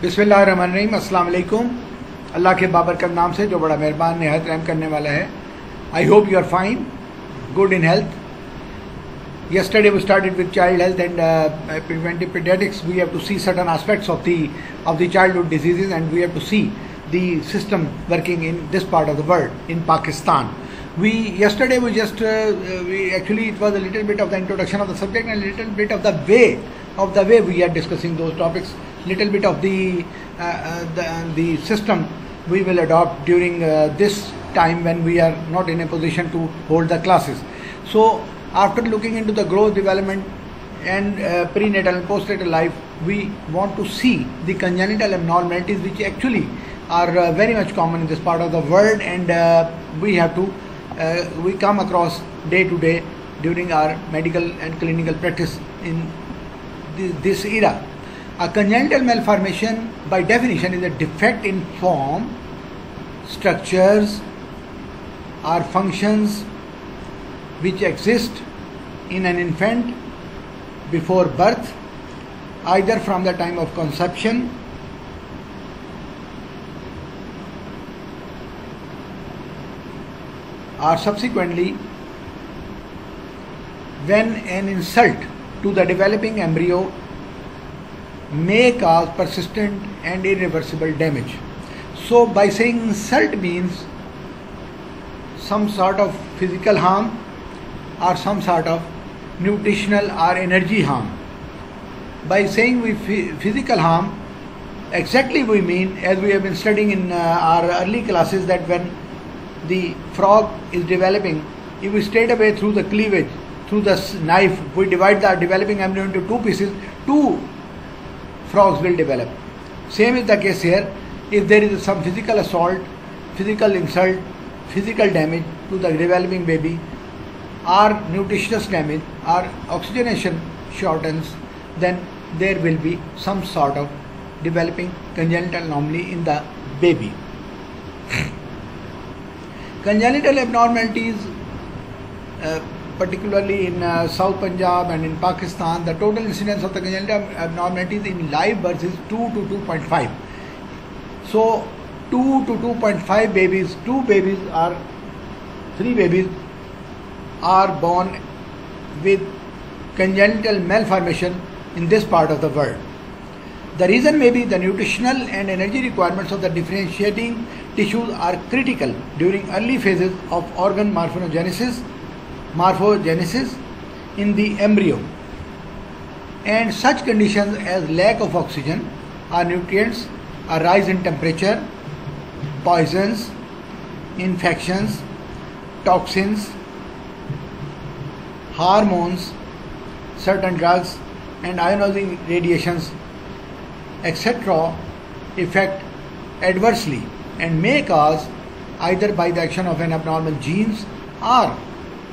बिस्मिल्लाहिर्रहमानिर्रहीम, अस्सलाम वालेकुम। अल्लाह के बाबरकत नाम से जो बड़ा मेहरबान निहायत रहम करने वाला है। I hope you are fine, good in health. Yesterday we started with child health and preventive pediatrics. We have to see certain aspects of the childhood diseases, and we have to see the system working in this part of the world, in Pakistan. Yesterday we just it was a little bit of the introduction of the subject and a little bit of the way we are discussing those topics. Little bit of the system we will adopt during this time when we are not in a position to hold the classes. So after looking into the growth, development and prenatal and postnatal life, we want to see the congenital abnormalities which actually are very much common in this part of the world, and we come across day to day during our medical and clinical practice in this era. A congenital malformation by definition is a defect in form, structures or functions which exist in an infant before birth, either from the time of conception or subsequently when an insult to the developing embryo may cause persistent and irreversible damage. So by saying insult means some sort of physical harm or some sort of nutritional or energy harm. By saying physical harm, exactly we mean, as we have been studying in our early classes, that when the frog is developing, if we straight away through the cleavage, through the knife, we divide the developing embryo into two pieces, two frogs will develop. Same is the case here. If there is some physical assault, physical insult, physical damage to the developing baby, or nutritious damage or oxygenation shortens, then there will be some sort of developing congenital anomaly in the baby. Congenital abnormalities, particularly in South Punjab and in Pakistan, the total incidence of the congenital abnormalities in live births is 2 to 2.5. So 2 to 2.5 babies, 3 babies are born with congenital malformation in this part of the world. The reason may be the nutritional and energy requirements of the differentiating tissues are critical during early phases of organ morphogenesis in the embryo, and such conditions as lack of oxygen or nutrients, a rise in temperature, poisons, infections, toxins, hormones, certain drugs and ionizing radiations, etc. affect adversely and may cause, either by the action of an abnormal genes or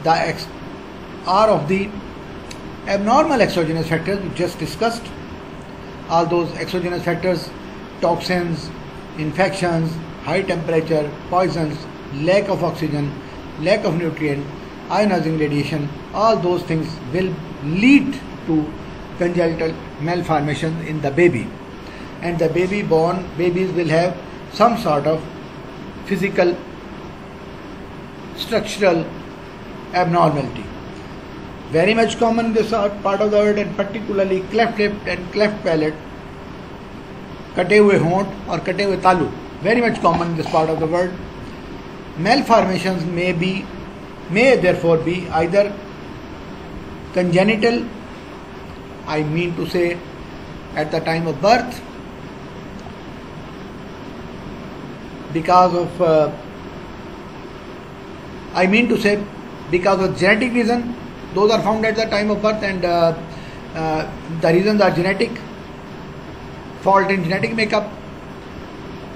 of the abnormal exogenous factors we just discussed. All those exogenous factors, toxins, infections, high temperature, poisons, lack of oxygen, lack of nutrient, ionizing radiation, all those things will lead to congenital malformations in the baby, and the babies will have some sort of physical structural abnormality. Very much common in this part of the world, and particularly cleft lip and cleft palate, कटे हुए होंठ और कटे हुए तालू, very much common in this part of the world. Malformations may therefore be either congenital, I mean to say at the time of birth, because of genetic reason, those are found at the time of birth, and the reasons are genetic, fault in genetic makeup,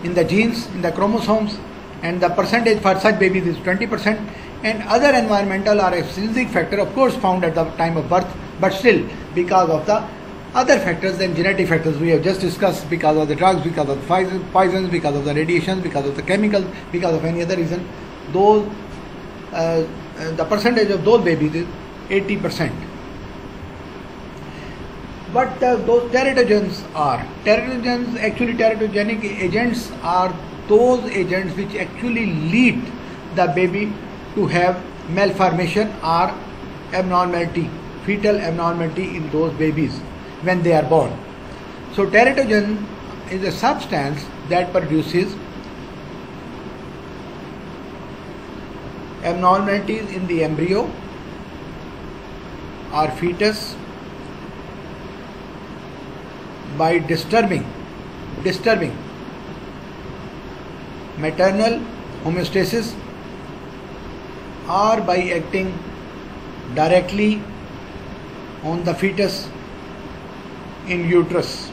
in the genes, in the chromosomes, and the percentage for such babies is 20%, and other environmental or extrinsic factor of course found at the time of birth, but still because of the other factors than genetic factors we have just discussed, because of the drugs, because of the poisons, because of the radiations, because of the chemicals, because of any other reason, those the percentage of those babies is 80%. what those teratogens are. Teratogens, actually teratogenic agents are those agents which actually lead the baby to have malformation or abnormality, fetal abnormality in those babies when they are born. So teratogen is a substance that produces abnormalities in the embryo or fetus by disturbing maternal homeostasis or by acting directly on the fetus in uterus.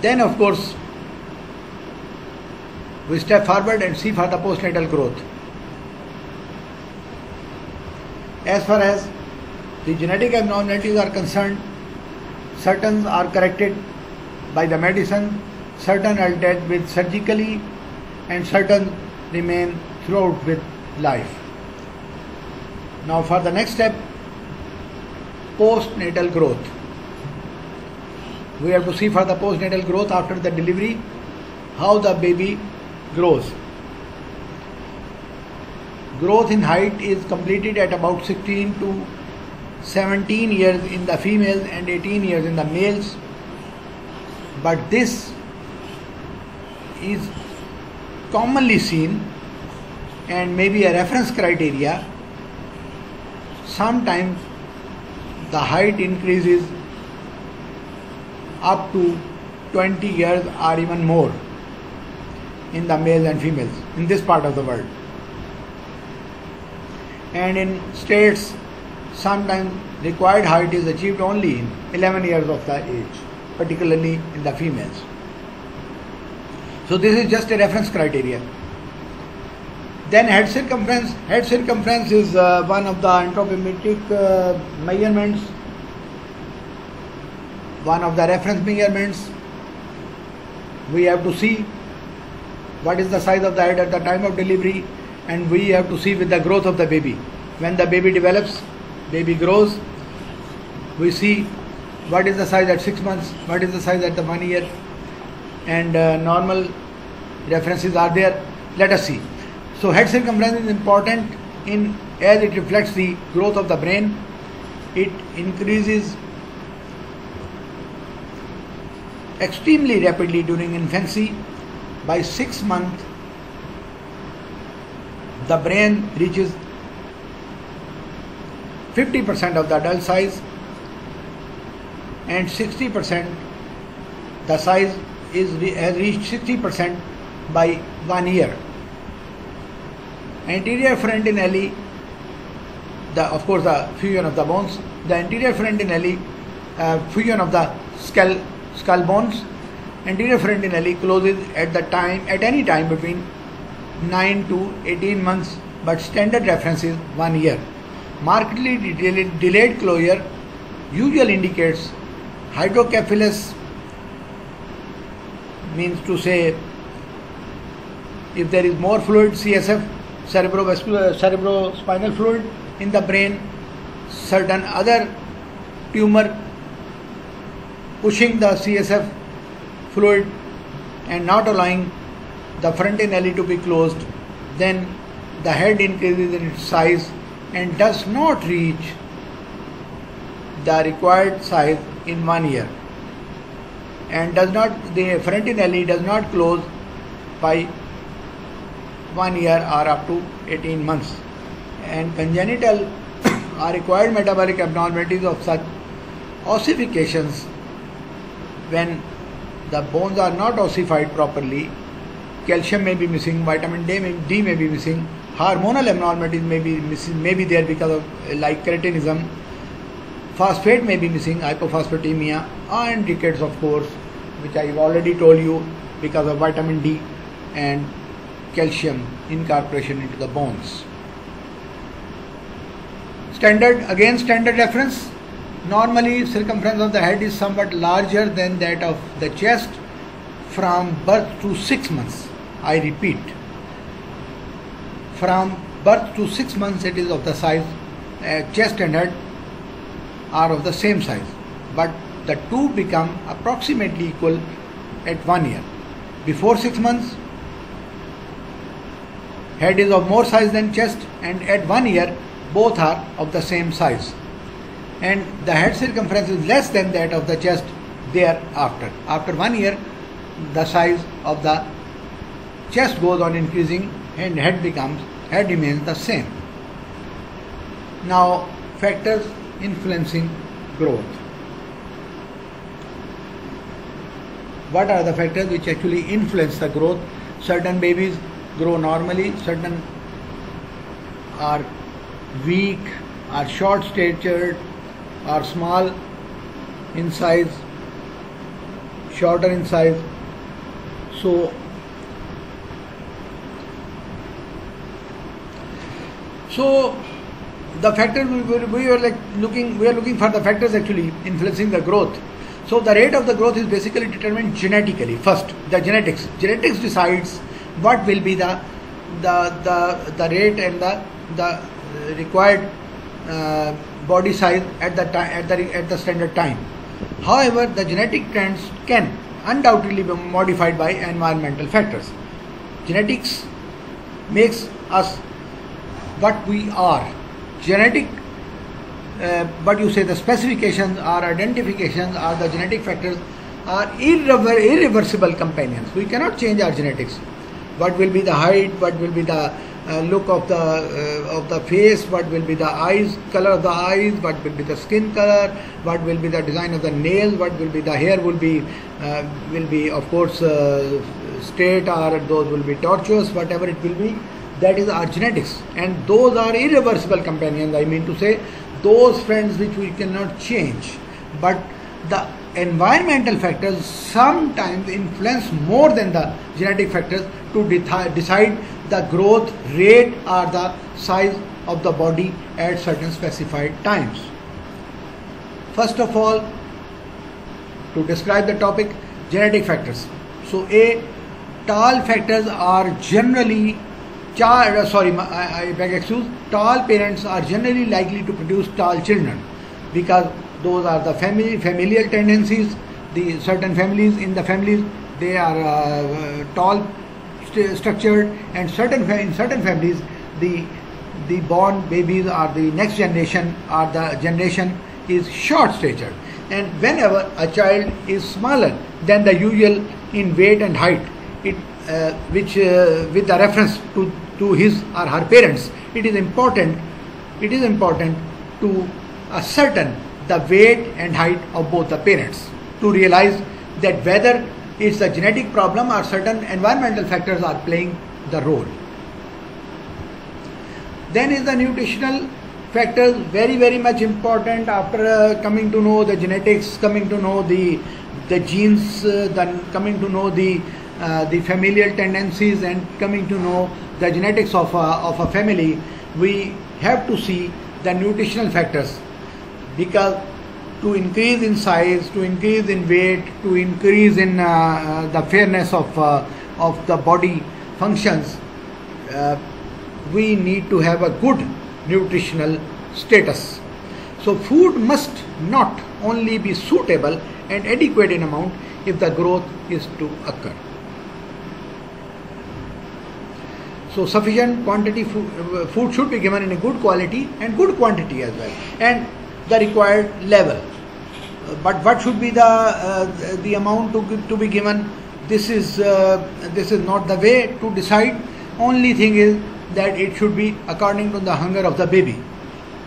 Then of course we step forward and see for the postnatal growth. As far as the genetic abnormalities are concerned, certain are corrected by the medicine, certain are dealt with surgically, and certain remain throughout with life. Now for the next step, postnatal growth. We have to see for the postnatal growth after the delivery, how the baby grows. Growth in height is completed at about 16 to 17 years in the females and 18 years in the males. But this is commonly seen and may be a reference criteria. Sometimes the height increases up to 20 years or even more in the males and females in this part of the world. And in states, sometimes required height is achieved only in 11 years of the age, particularly in the females. So this is just a reference criteria. Then head circumference. Head circumference is one of the anthropometric measurements, one of the reference measurements. We have to see what is the size of the head at the time of delivery, and we have to see with the growth of the baby. When the baby develops, baby grows, we see what is the size at 6 months, what is the size at the 1 year, and normal references are there. Let us see. So head circumference is important as it reflects the growth of the brain. It increases extremely rapidly during infancy. By 6 months, the brain reaches 50% of the adult size, and 60%, the size has reached 60% by 1 year. Anterior frontinelli, of course the fusion of the bones, the anterior frontinelli, fusion of the skull bones. Anterior frontinelli closes at any time between 9 to 18 months, but standard reference is 1 year. Markedly delayed closure usually indicates hydrocephalus, means to say if there is more fluid, CSF, cerebrospinal fluid in the brain, certain other tumor pushing the CSF fluid and not allowing the frontinelli to be closed, then the head increases in its size and does not reach the required size in 1 year, and the frontinelli does not close by 1 year or up to 18 months. And congenital or required metabolic abnormalities of such ossifications, when the bones are not ossified properly, calcium may be missing, vitamin D may be missing, hormonal abnormalities may be there because of like cretinism, phosphate may be missing, hypophosphatemia, and rickets of course, which I have already told you, because of vitamin D and calcium incorporation into the bones. Standard reference. Normally circumference of the head is somewhat larger than that of the chest from birth to 6 months. I repeat, from birth to 6 months it is of the size, chest and head are of the same size, but the two become approximately equal at 1 year. Before 6 months, head is of more size than chest, and at 1 year both are of the same size, and the head circumference is less than that of the chest thereafter. After 1 year, the size of the chest goes on increasing and head remains the same. Now, factors influencing growth. What are the factors which actually influence the growth? Certain babies grow normally, certain are weak, are short statured, are small in size, shorter in size. So the factors we are looking for the factors actually influencing the growth. So the rate of the growth is basically determined genetically. First, the genetics. Genetics decides what will be the rate and the required body size at the standard time. However, the genetic trends can undoubtedly be modified by environmental factors. Genetics makes us what we are. Genetic, the specifications or identifications or the genetic factors are irreversible companions. We cannot change our genetics. What will be the height, what will be the look of the face, what will be the eyes, color of the eyes, what will be the skin color, what will be the design of the nails, what will be the hair will be of course straight, or those will be tortuous, whatever it will be. That is our genetics, and those are irreversible companions. I mean to say, those friends which we cannot change. But the environmental factors sometimes influence more than the genetic factors to decide the growth rate or the size of the body at certain specified times. First of all, to describe the topic, genetic factors. So tall factors are generally tall parents are generally likely to produce tall children, because those are the familial tendencies. The certain families, in the families, they are tall structured, and in certain families the born babies or the next generation or the generation is short statured. And whenever a child is smaller than the usual in weight and height, with the reference to his or her parents, it is important to ascertain the weight and height of both the parents to realize that whether it's a genetic problem or certain environmental factors are playing the role. Then is the nutritional factors, very, very much important. After coming to know the genetics, coming to know the genes, then coming to know the familial tendencies, and coming to know the genetics of a family, we have to see the nutritional factors, because to increase in size, to increase in weight, to increase in the fairness of the body functions, we need to have a good nutritional status. So food must not only be suitable and adequate in amount if the growth is to occur. So sufficient quantity food should be given in a good quality and good quantity as well, and the required level. But what should be the amount to be given? This is not the way to decide. Only thing is that it should be according to the hunger of the baby.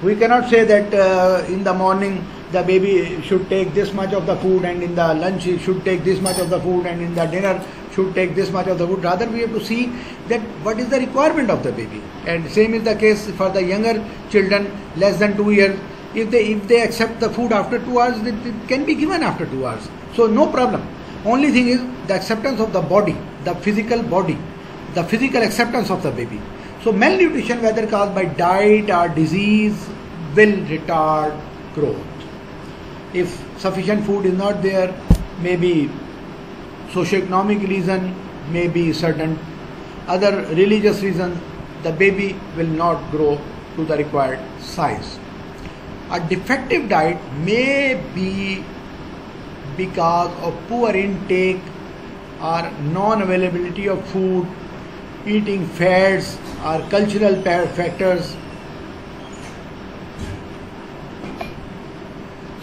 We cannot say that in the morning the baby should take this much of the food, and in the lunch he should take this much of the food, and in the dinner should take this much of the food. Rather, we have to see that what is the requirement of the baby. And same is the case for the younger children, less than 2 years. If they accept the food after 2 hours, it can be given after 2 hours. So no problem. Only thing is the acceptance of the body, the physical body, the physical acceptance of the baby. So malnutrition, whether caused by diet or disease, will retard growth. If sufficient food is not there, maybe socioeconomic reason, maybe certain other religious reasons, the baby will not grow to the required size. A defective diet may be because of poor intake or non-availability of food, eating fads or cultural factors.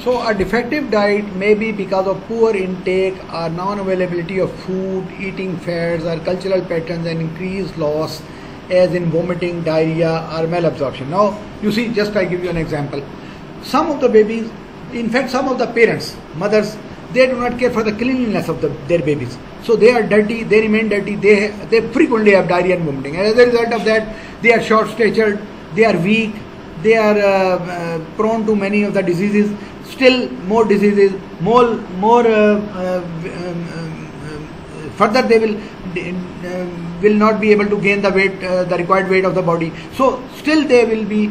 So a defective diet may be because of poor intake or non-availability of food, eating fads or cultural patterns, and increased loss as in vomiting, diarrhea or malabsorption. Now you see, just I give you an example. Some of the babies, in fact some of the parents, mothers, they do not care for the cleanliness of their babies. So they are dirty, they remain dirty, they frequently have diarrhea and vomiting. And as a result of that, they are short-statured, they are weak, they are prone to many of the diseases, still more diseases, further they will not be able to gain the weight, the required weight of the body. So still they will be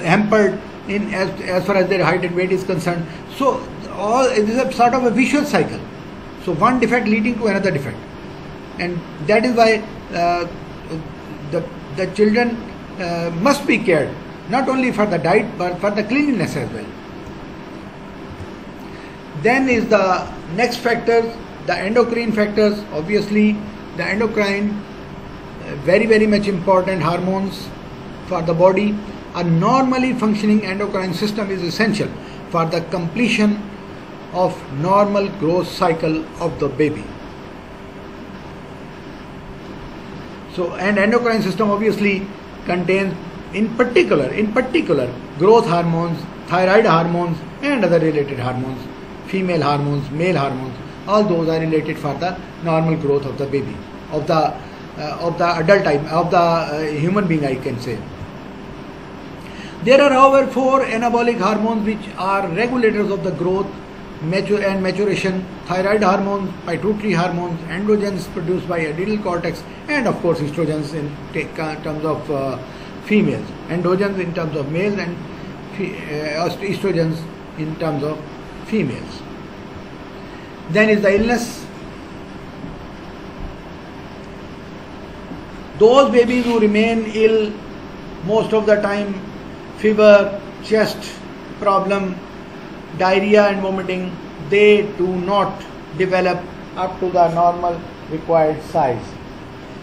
hampered in as far as their height and weight is concerned. So it is a sort of a vicious cycle. So one defect leading to another defect, and that is why the children must be cared, not only for the diet but for the cleanliness as well. Then is the next factor, the endocrine factors. Obviously the endocrine, very much important hormones for the body. A normally functioning endocrine system is essential for the completion of normal growth cycle of the baby. So, and endocrine system obviously contains in particular growth hormones, thyroid hormones and other related hormones, female hormones, male hormones. All those are related for the normal growth of the baby, of the adult type, of the human being, I can say. There are however 4 anabolic hormones which are regulators of the growth and maturation: thyroid hormones, pituitary hormones, androgens produced by adrenal cortex, and of course estrogens in terms of females, androgens in terms of males, and estrogens in terms of females. Then is the illness. Those babies who remain ill most of the time, fever, chest problem, diarrhea and vomiting, they do not develop up to the normal required size,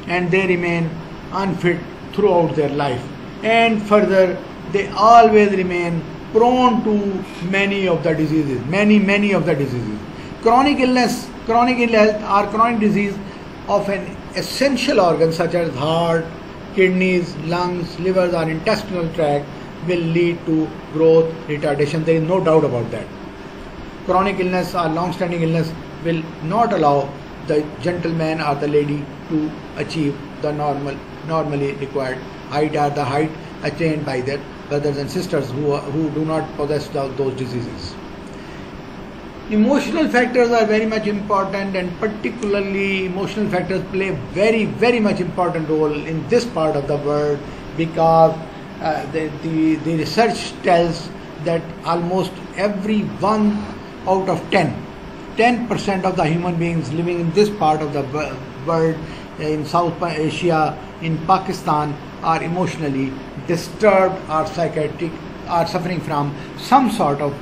and they remain unfit throughout their life, and further they always remain prone to many of the diseases, many of the diseases. Chronic illness or chronic disease of an essential organ such as heart, kidneys, lungs, livers or intestinal tract will lead to growth retardation. There is no doubt about that. Chronic illness or long-standing illness will not allow the gentleman or the lady to achieve the normally required height, or the height attained by their brothers and sisters who do not possess those diseases. Emotional factors are very much important, and particularly emotional factors play very much important role in this part of the world, because the research tells that almost every 1 out of 10% of the human beings living in this part of the world, in South Asia, in Pakistan, are emotionally disturbed or psychiatric, are suffering from some sort of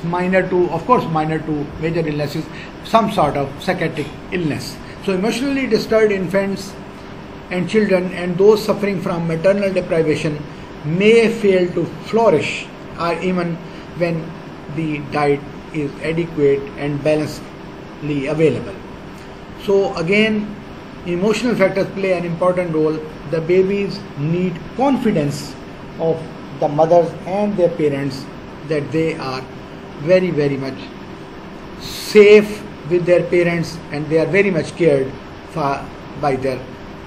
minor to major illnesses, some sort of psychiatric illness. So emotionally disturbed infants and children and those suffering from maternal deprivation may fail to flourish, or even when the diet is adequate and balancedly available. So again, emotional factors play an important role. The babies need confidence of the mothers and their parents that they are very much safe with their parents, and they are very much cared for by their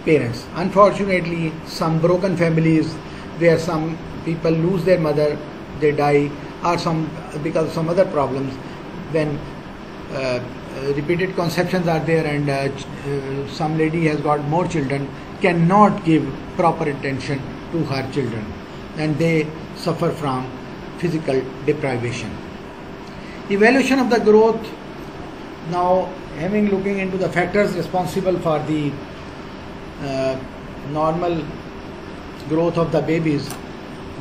parents. Unfortunately, some broken families where some people lose their mother, they die, or because of some other problems, when repeated conceptions are there and some lady has got more children, cannot give proper attention to her children, and they suffer from physical deprivation. Evaluation of the growth. Now, looking into the factors responsible for the normal growth of the babies,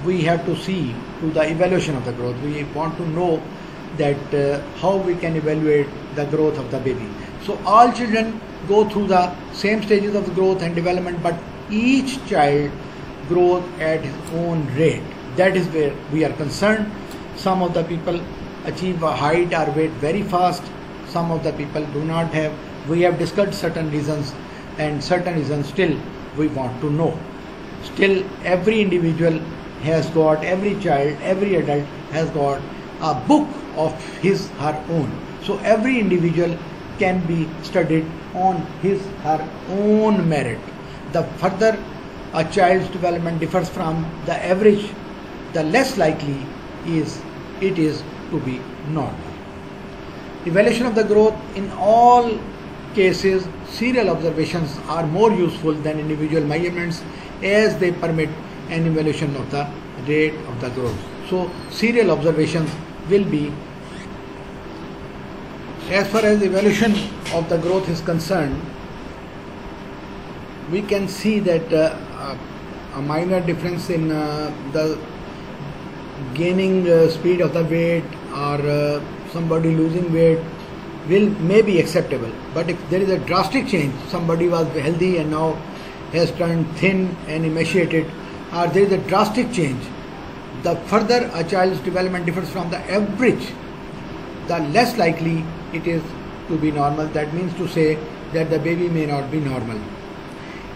we have to see to the evaluation of the growth. We want to know that how we can evaluate the growth of the baby. So all children go through the same stages of growth and development, but each child grows at his own rate. That is where we are concerned. Some of the people achieve a height or weight very fast, some of the people do not have. We have discussed certain reasons, and certain reasons still we want to know. Still, every individual has got, every child, every adult has got a book of his, her own. So every individual can be studied on his, her own merit. The further a child's development differs from the average, the less likely it is to be normal. Evaluation of the growth: in all cases, serial observations are more useful than individual measurements, as they permit an evaluation of the rate of the growth. So serial observations will be, as far as evaluation of the growth is concerned, we can see that a minor difference in the gaining speed of the weight, or somebody losing weight may be acceptable. But if there is a drastic change, somebody was healthy and now has turned thin and emaciated, or there is a drastic change, the further a child's development differs from the average, the less likely it is to be normal. That means to say that the baby may not be normal.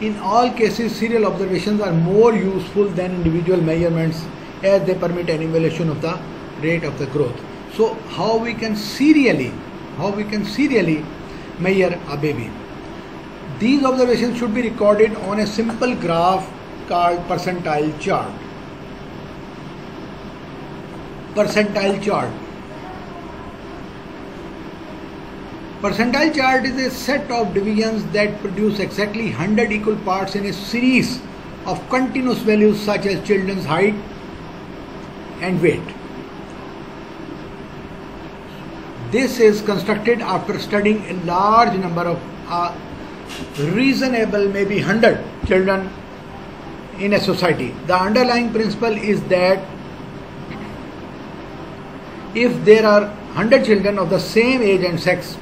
In all cases, serial observations are more useful than individual measurements, as they permit an evaluation of the rate of the growth. So how we can serially measure a baby? These observations should be recorded on a simple graph called percentile chart. Percentile chart. Percentile chart is a set of divisions that produce exactly 100 equal parts in a series of continuous values such as children's height and weight. This is constructed after studying a large number of reasonable, maybe 100 children in a society. The underlying principle is that if there are 100 children of the same age and sex,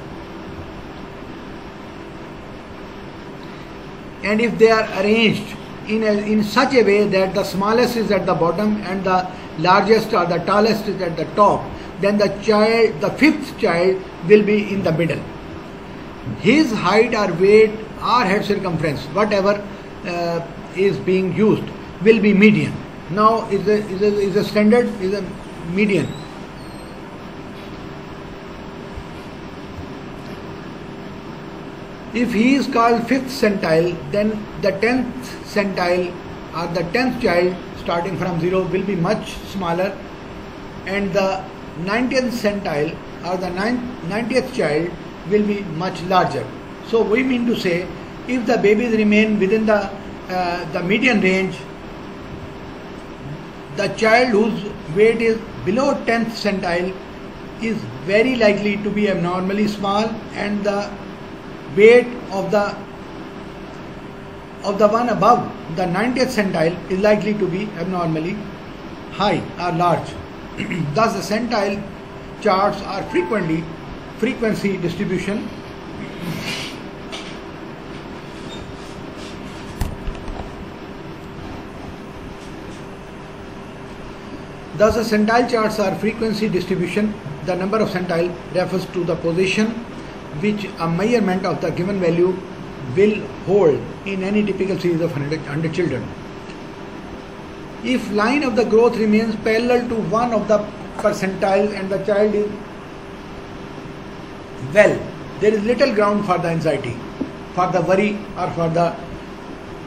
and if they are arranged in such a way that the smallest is at the bottom and the largest or the tallest is at the top, then the fifth child will be in the middle. His height or weight or head circumference, whatever is being used, will be median. Now is a standard, is a median. If he is called 5th centile, then the 10th centile or the 10th child starting from 0 will be much smaller, and the 90th centile or the 90th child will be much larger. So we mean to say, if the babies remain within the median range, the child whose weight is below 10th centile is very likely to be abnormally small, and the weight of the one above the 90th centile is likely to be abnormally high or large. Thus the centile charts are frequency distribution. Thus the centile charts are frequency distribution. The number of centile refers to the position which a measurement of the given value will hold in any typical series of 100 children. If line of the growth remains parallel to one of the percentiles and the child is well, there is little ground for the anxiety, for the worry, or for the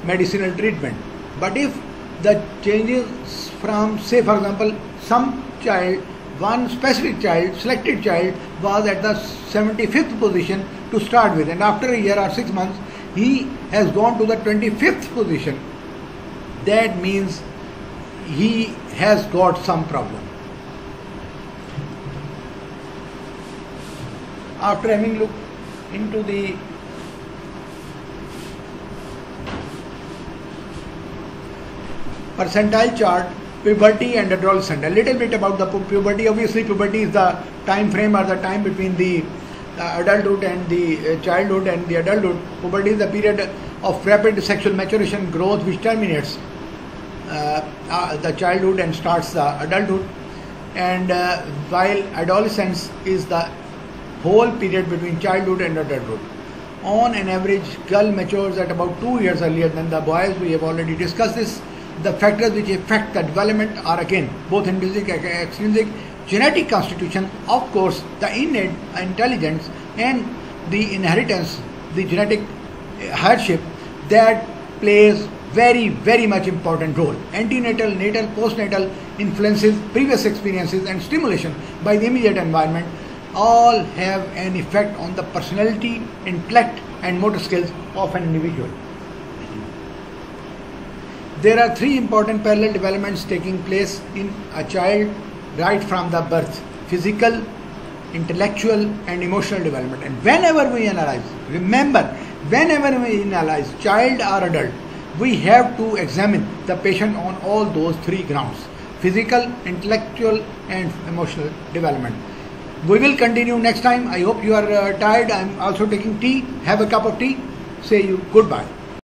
medicinal treatment. But if the changes from, say for example, some child, one specific child, selected child, was at the 75th position to start with, and after a year or 6 months he has gone to the 25th position, that means he has got some problem. After having looked into the percentile chart, puberty and adolescence. A little bit about the puberty. Obviously, puberty is the time frame or the time between the adulthood and the childhood and the adulthood. Puberty is the period of rapid sexual maturation growth which terminates the childhood and starts the adulthood. And while adolescence is the whole period between childhood and adulthood. On an average, girl matures at about 2 years earlier than the boys. We have already discussed this. The factors which affect the development are again both intrinsic and extrinsic. Genetic constitution, of course, the innate intelligence and the inheritance, the genetic hardship, that plays very much important role. Antenatal, natal, postnatal influences, previous experiences and stimulation by the immediate environment all have an effect on the personality, intellect and motor skills of an individual. There are 3 important parallel developments taking place in a child right from the birth: physical, intellectual and emotional development. And whenever we analyze, remember, whenever we analyze child or adult, we have to examine the patient on all those 3 grounds: physical, intellectual and emotional development. We will continue next time. I hope you are tired. I am also taking tea. Have a cup of tea. Say you goodbye.